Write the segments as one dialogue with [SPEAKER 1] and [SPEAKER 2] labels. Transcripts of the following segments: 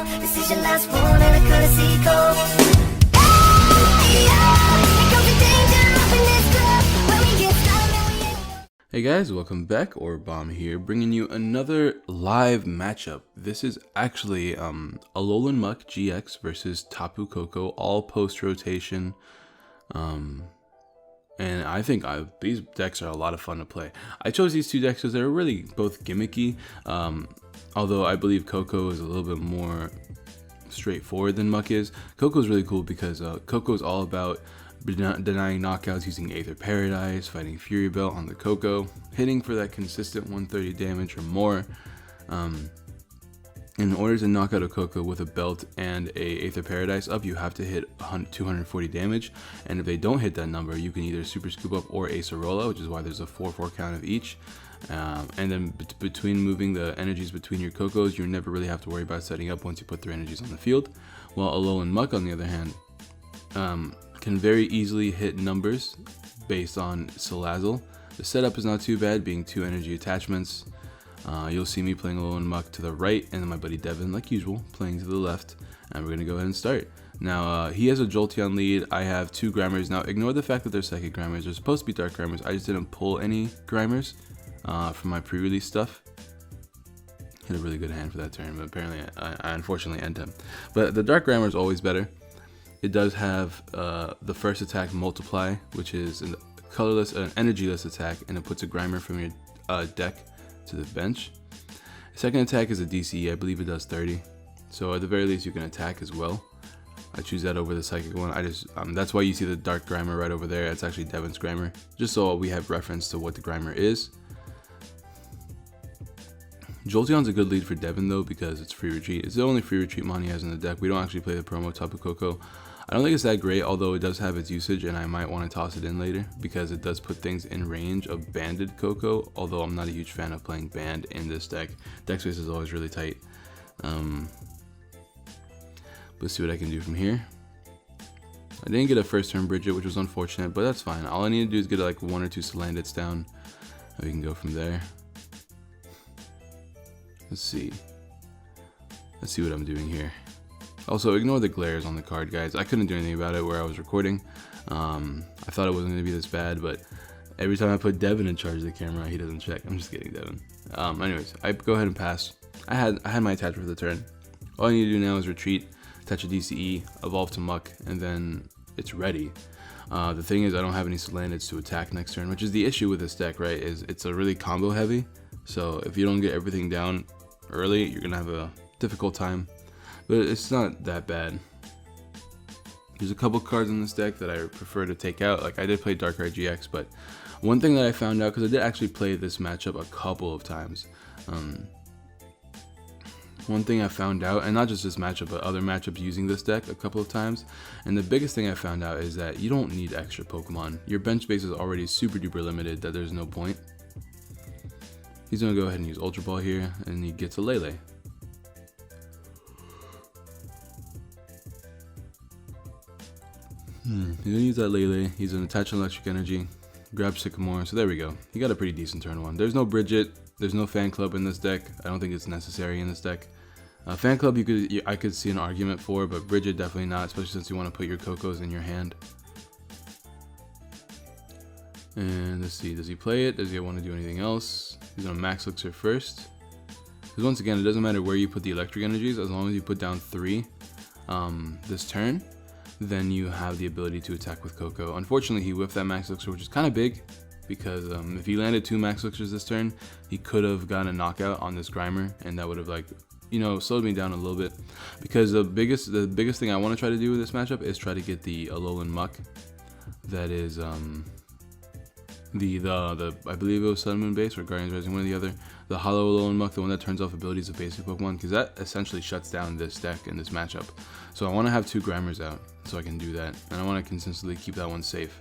[SPEAKER 1] call. This is your last one and a courtesy call. Hey, it could be danger up in this club. When we get started, we ain't.
[SPEAKER 2] Hey guys, welcome back. Bomb here, bringing you another live matchup. This is actually Alolan Muck GX versus Tapu Koko, all post rotation. And I think these decks are a lot of fun to play. I chose these two decks because they're really both gimmicky. Although I believe Koko is a little bit more straightforward than Muck is. Koko is really cool because Koko is all about denying knockouts using Aether Paradise, fighting Fury Belt on the Koko, hitting for that consistent 130 damage or more. In order to knock out a Koko with a belt and a Aether Paradise up, you have to hit 240 damage, and if they don't hit that number, you can either Super Scoop Up or Acerola, which is why there's a 4-4 count of each. And then between moving the energies between your Kokos, you never really have to worry about setting up once you put their energies on the field. While Alolan Muck, on the other hand, can very easily hit numbers based on Salazzle. The setup is not too bad, being 2 energy attachments. You'll see me playing Alolan Muck to the right, and then my buddy Devin, like usual, playing to the left. And we're going to go ahead and start. Now, he has a Jolteon lead. I have 2 Grammars. Now, ignore the fact that they're Psychic Grammars. They're supposed to be Dark Grammars. I just didn't pull any Grammars from my pre-release stuff. Hit a really good hand for that turn, but apparently I unfortunately end him. But the Dark Grammar is always better. It does have the first attack Multiply, which is an energyless attack, and it puts a Grimer from your deck to the bench. Second attack is a DCE. I believe it does 30. So at the very least, you can attack as well. I choose that over the Psychic one. That's why you see the Dark Grimer right over there. It's actually Devin's Grimer, just so we have reference to what the Grimer is. Jolteon's a good lead for Devin though, because it's free retreat. It's the only free retreat mon he has in the deck. We don't actually play the promo Tapu Koko. I don't think it's that great, although it does have its usage, and I might want to toss it in later because it does put things in range of banded Koko, although I'm not a huge fan of playing band in this deck. Deck space is always really tight. Let's see what I can do from here. I didn't get a first turn Bridget, which was unfortunate, but that's fine. All I need to do is get like 1 or 2 Salandits down, and we can go from there. Let's see what I'm doing here. Also, ignore the glares on the card, guys. I couldn't do anything about it where I was recording. I thought it wasn't going to be this bad, but every time I put Devin in charge of the camera, he doesn't check. I'm just kidding, Devin. Anyways, I go ahead and pass. I had my attachment for the turn. All I need to do now is retreat, attach a DCE, evolve to Muck, and then it's ready. The thing is, I don't have any Salandits to attack next turn, which is the issue with this deck, right? Is it's a really combo heavy. So if you don't get everything down early, you're going to have a difficult time. But it's not that bad. There's a couple cards in this deck that I prefer to take out. Like I did play Darkrai GX, but one thing that I found out, because I did actually play this matchup a couple of times. One thing I found out, and not just this matchup, but other matchups using this deck a couple of times, and the biggest thing I found out is that you don't need extra Pokemon. Your bench space is already super duper limited that there's no point. He's going to go ahead and use Ultra Ball here, and he gets a Lele. He's going to use that Lele. He's going to attach Electric Energy, grab Sycamore, so there we go. He got a pretty decent turn 1. There's no Bridget, there's no Fan Club in this deck. I don't think it's necessary in this deck. Fan Club I could see an argument for, but Bridget definitely not, especially since you want to put your Kokos in your hand. And let's see, does he play it? Does he want to do anything else? He's going to Max Elixir first. Because once again, it doesn't matter where you put the electric energies, as long as you put down 3 this turn, then you have the ability to attack with Koko. Unfortunately, he whiffed that Max Elixir, which is kind of big, because if he landed 2 Max Elixirs this turn, he could have gotten a knockout on this Grimer, and that would have, like, you know, slowed me down a little bit. Because the biggest thing I want to try to do with this matchup is try to get the Alolan Muck. That is I believe it was Sun Moon base or Guardians Rising, one or the other. The Hollow Alolan Muck, the one that turns off abilities of basic Pokemon, because that essentially shuts down this deck in this matchup. So I want to have 2 Grammars out so I can do that, and I want to consistently keep that one safe.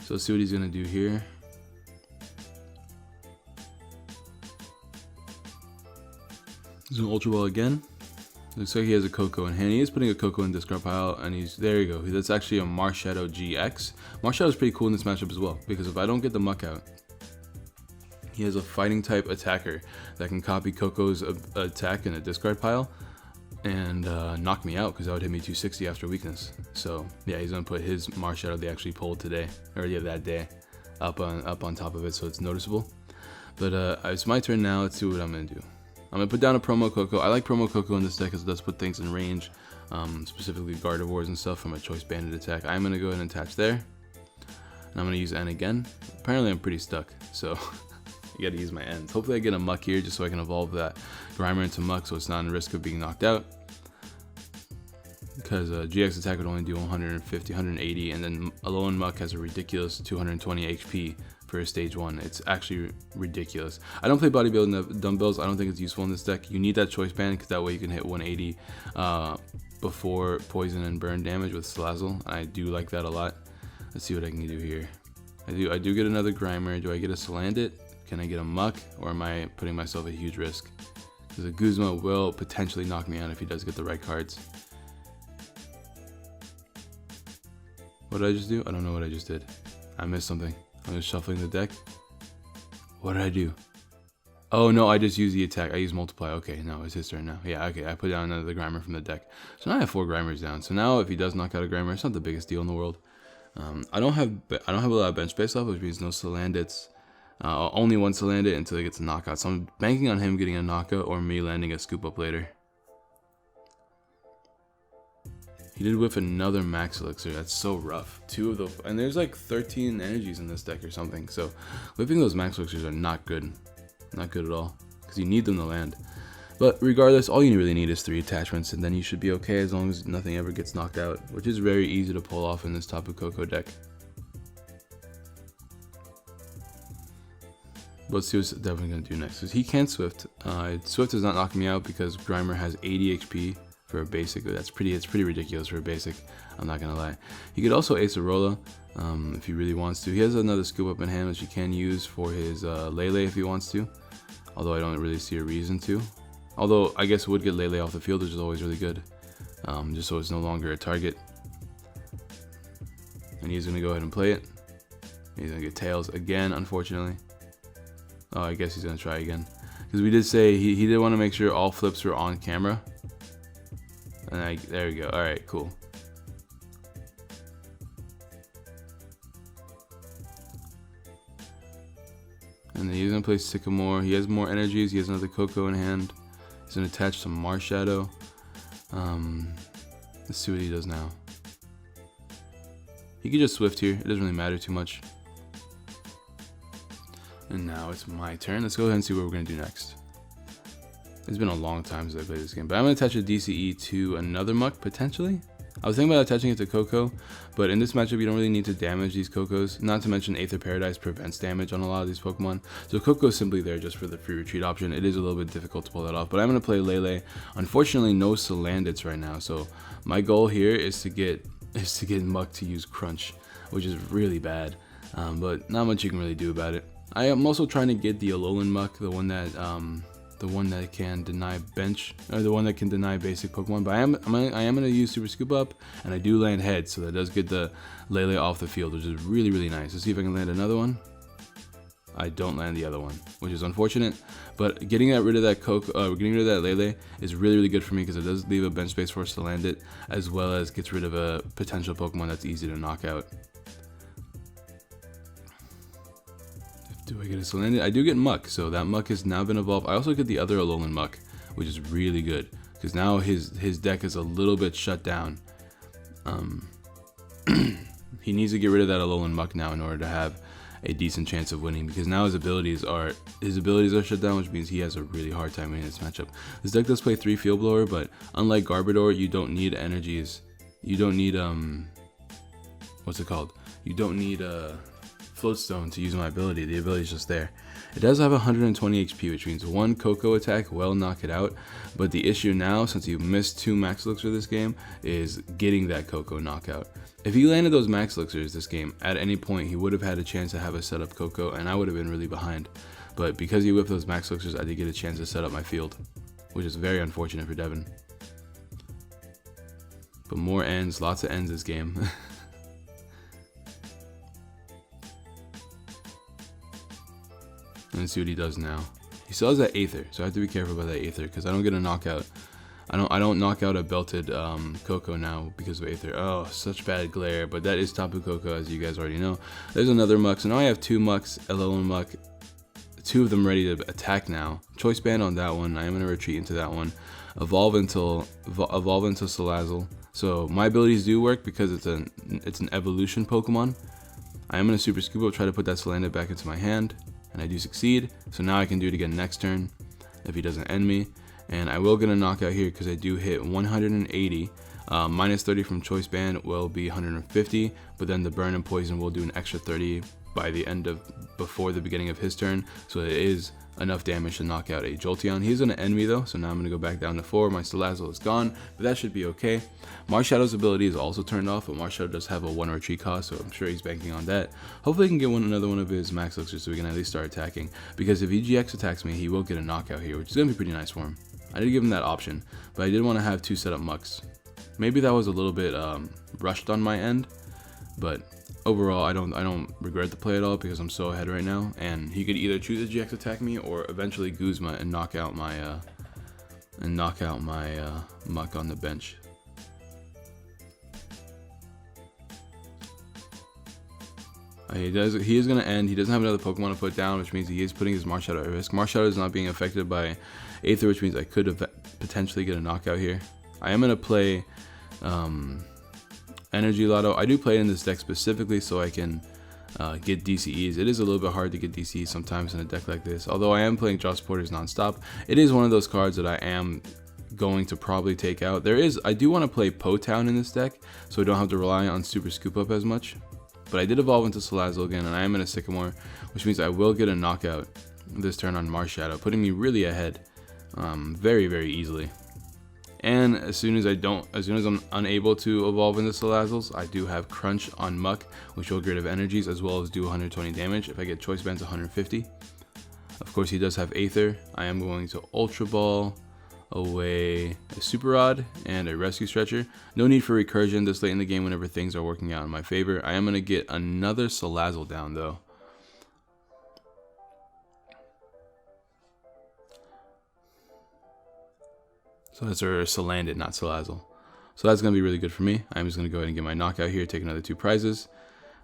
[SPEAKER 2] So let's see what he's going to do here. He's going to Ultra Ball again. Looks like he has a Koko in hand. He is putting a Koko in discard pile, and there you go. That's actually a Marshadow GX. Marshadow is pretty cool in this matchup as well, because if I don't get the Muck out, he has a fighting type attacker that can copy Koko's attack in a discard pile. and knock me out because that would hit me 260 after weakness. So yeah, he's gonna put his Marshadow they actually pulled today, or yeah, that day, up on top of it, so it's noticeable. But it's my turn now. Let's see what I'm gonna do. I'm gonna put down a promo Koko. I like promo Koko in this deck because it does put things in range, specifically Gardevoirs and stuff from a choice banded attack. I'm gonna go ahead and attach there, and I'm gonna use N again. Apparently I'm pretty stuck, so you gotta use my ends. Hopefully I get a Muck here just so I can evolve that Grimer into Muck so it's not in risk of being knocked out. Because GX attack would only do 150, 180, and then Alolan Muck has a ridiculous 220 HP for stage 1. It's actually ridiculous. I don't play bodybuilding dumbbells. I don't think it's useful in this deck. You need that choice band because that way you can hit 180 before poison and burn damage with Salazzle. I do like that a lot. Let's see what I can do here. I do get another Grimer. Do I get a Salandit? Can I get a Muck, or am I putting myself at huge risk? Because a Guzma will potentially knock me out if he does get the right cards. What did I just do? I don't know what I just did. I missed something. I'm just shuffling the deck. What did I do? Oh no, I just used the attack. I used multiply. Okay, no, it's his turn now. Yeah, okay, I put down another Grimer from the deck. So now I have 4 Grimers down. So now if he does knock out a Grimer, it's not the biggest deal in the world. I don't have a lot of bench space left, which means no Salandits. Only one Salandit until he gets a knockout. So I'm banking on him getting a knockout or me landing a scoop up later. He did whiff another Max Elixir. That's so rough. 2 of the... And there's like 13 energies in this deck or something. So whiffing those Max Elixirs are not good. Not good at all. Because you need them to land. But regardless, all you really need is 3 attachments. And then you should be okay as long as nothing ever gets knocked out. Which is very easy to pull off in this Tapu Koko deck. Let's see what's definitely going to do next. Because he can't Swift. Swift is not knocking me out because Grimer has 80 HP. For a basic, it's pretty ridiculous for a basic. I'm not gonna lie. He could also Ace Arola if he really wants to. He has another scoop up in hand which he can use for his Lele if he wants to. Although I don't really see a reason to. Although I guess it would get Lele off the field, which is always really good. Just so it's no longer a target. And he's gonna go ahead and play it. He's gonna get Tails again, unfortunately. Oh, I guess he's gonna try again. Because we did say he did want to make sure all flips were on camera. And there we go. Alright, cool. And then he's going to play Sycamore. He has more energies. He has another Koko in hand. He's going to attach some Marshadow. Let's see what he does now. He could just Swift here. It doesn't really matter too much. And now it's my turn. Let's go ahead and see what we're going to do next. It's been a long time since I played this game, but I'm going to attach a DCE to another Muck, potentially. I was thinking about attaching it to Koko, but in this matchup, you don't really need to damage these Kokos. Not to mention Aether Paradise prevents damage on a lot of these Pokemon. So Koko is simply there just for the free retreat option. It is a little bit difficult to pull that off, but I'm going to play Lele. Unfortunately, no Salandits right now, so my goal here is to get Muck to use Crunch, which is really bad, but not much you can really do about it. I am also trying to get the Alolan Muck, the one that can deny bench, or the one that can deny basic Pokemon. But I am going to use Super Scoop Up, and I do land Head, so that does get the Lele off the field, which is really, really nice. Let's see if I can land another one. I don't land the other one, which is unfortunate. But getting rid of that Lele is really, really good for me because it does leave a bench space for us to land it, as well as gets rid of a potential Pokemon that's easy to knock out. Do I get a Salandit? I do get Muck, so that Muck has now been evolved. I also get the other Alolan Muck, which is really good, because now his deck is a little bit shut down. He needs to get rid of that Alolan Muck now in order to have a decent chance of winning, because now his abilities are shut down, which means he has a really hard time winning this matchup. This deck does play 3 Field Blower, but unlike Garbodor, you don't need energies. You don't need what's it called? You don't need Floatstone to use my ability. The ability is just there. It does have 120 HP, which means 1 Koko attack will knock it out. But the issue now, since you missed 2 Max Elixir this game, is getting that Koko knockout. If he landed those Max Elixirs this game, at any point he would have had a chance to have a set up Koko, and I would have been really behind. But because he whipped those Max Elixirs, I did get a chance to set up my field, which is very unfortunate for Devin. But more ends, lots of ends this game. Let's see what he does now. He still has that Aether, so I have to be careful about that Aether because I don't get a knockout I don't knock out a belted Koko now because of Aether. Oh, such bad glare, but that is Tapu Koko, as you guys already know. There's another Muck, so now I have 2 Mucks, Alolan Muck, 2 of them ready to attack now. Choice Band on that one. I am going to retreat into that one. Evolve into Salazzle. So my abilities do work because it's an evolution Pokemon. I am going to Super Scoop Up, try to put that Salandit back into my hand, and I do succeed. So now I can do it again next turn if he doesn't end me. And I will get a knockout here because I do hit 180. Minus 30 from Choice Band will be 150, but then the Burn and Poison will do an extra 30 by the end of, before the beginning of his turn. So it is enough damage to knock out a Jolteon. He's going to end me though, so now I'm going to go back down to 4. My Salazzle is gone, but that should be okay. Marshadow's ability is also turned off, but Marshadow does have a 1 retreat cost, so I'm sure he's banking on that. Hopefully he can get another one of his Max Elixirs so we can at least start attacking, because if he GX attacks me, he will get a knockout here, which is going to be pretty nice for him. I did give him that option, but I did want to have 2 setup Mucks. Maybe that was a little bit rushed on my end, but overall I don't regret the play at all because I'm so ahead right now, and he could either choose to GX attack me or eventually Guzma and knock out my Muck on the bench. He is going to end. He doesn't have another Pokemon to put down, which means he is putting his Marshadow at risk. Marshadow is not being affected by Aether, which means I could potentially get a knockout here. I am going to play Energy Lotto. I do play it in this deck specifically so I can get DCEs. It is a little bit hard to get DCEs sometimes in a deck like this. Although I am playing Draw Supporters nonstop, it is one of those cards that I am going to probably take out. I do want to play Po-Town in this deck, so I don't have to rely on Super Scoop Up as much. But I did evolve into Salazzle again, and I am in a Sycamore, which means I will get a knockout this turn on Marshadow, putting me really ahead, very, very easily. And as soon as I'm unable to evolve into Salazzles, I do have Crunch on Muck, which will get rid of energies as well as do 120 damage. If I get Choice Bands, 150. Of course, he does have Aether. I am going to Ultra Ball away a Super Rod and a Rescue Stretcher. No need for Recursion this late in the game whenever things are working out in my favor. I am going to get another Salazzle down though. So that's our Salandit, not Salazzle. So that's going to be really good for me. I'm just going to go ahead and get my knockout here, take another 2 prizes.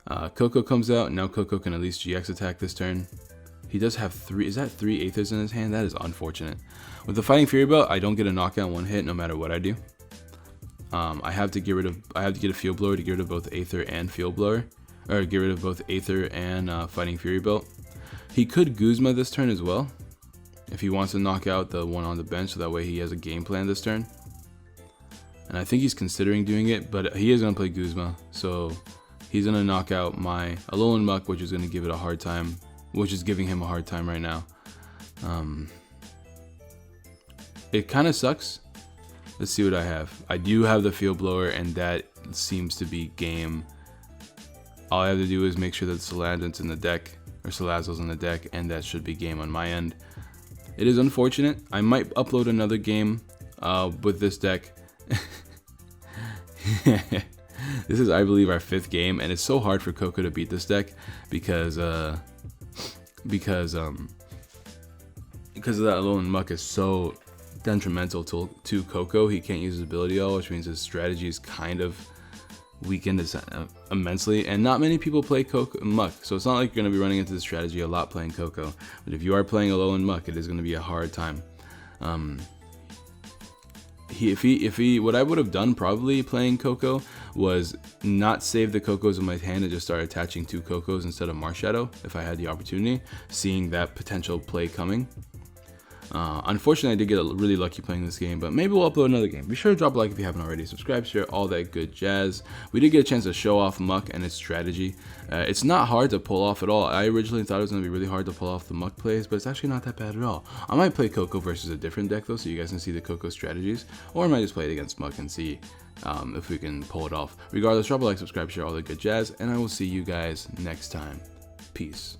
[SPEAKER 2] Koko comes out. Now Koko can at least GX attack this turn. He does have 3, is that 3 Aethers in his hand? That is unfortunate. With the Fighting Fury Belt, I don't get a knockout 1 hit no matter what I do. I have to get a Field Blower to get rid of both Aether and Field Blower, or get rid of both Aether and Fighting Fury Belt. He could Guzma this turn as well, if he wants to knock out the one on the bench, so that way he has a game plan this turn. And I think he's considering doing it, but he is going to play Guzma, so he's going to knock out my Alolan Muck, which is going to give it a hard time, which is giving him a hard time right now. It kind of sucks. Let's see what I have. I do have the Field Blower, and that seems to be game. All I have to do is make sure that Salandit's in the deck, or Salazzle's in the deck, and that should be game on my end. It is unfortunate. I might upload another game with this deck. This is, I believe, our 5th game, and it's so hard for Koko to beat this deck because of that Alolan Muck is so detrimental to Koko. He can't use his ability at all, which means his strategy is kind of weakened immensely, and not many people play Muck, so it's not like you're going to be running into this strategy a lot playing Koko. But if you are playing Alolan Muck, it is going to be a hard time. What I would have done probably playing Koko was not save the Kokos in my hand and just start attaching 2 Kokos instead of Marshadow if I had the opportunity, seeing that potential play coming. Unfortunately, I did get really lucky playing this game, but maybe we'll upload another game. Be sure to drop a like if you haven't already, subscribe, share, all that good jazz. We did get a chance to show off Muck and its strategy. It's not hard to pull off at all. I originally thought it was going to be really hard to pull off the Muck plays, but it's actually not that bad at all. I might play Koko versus a different deck though, so you guys can see the Koko strategies, or I might just play it against Muck and see if we can pull it off. Regardless, drop a like, subscribe, share, all that good jazz, and I will see you guys next time. Peace.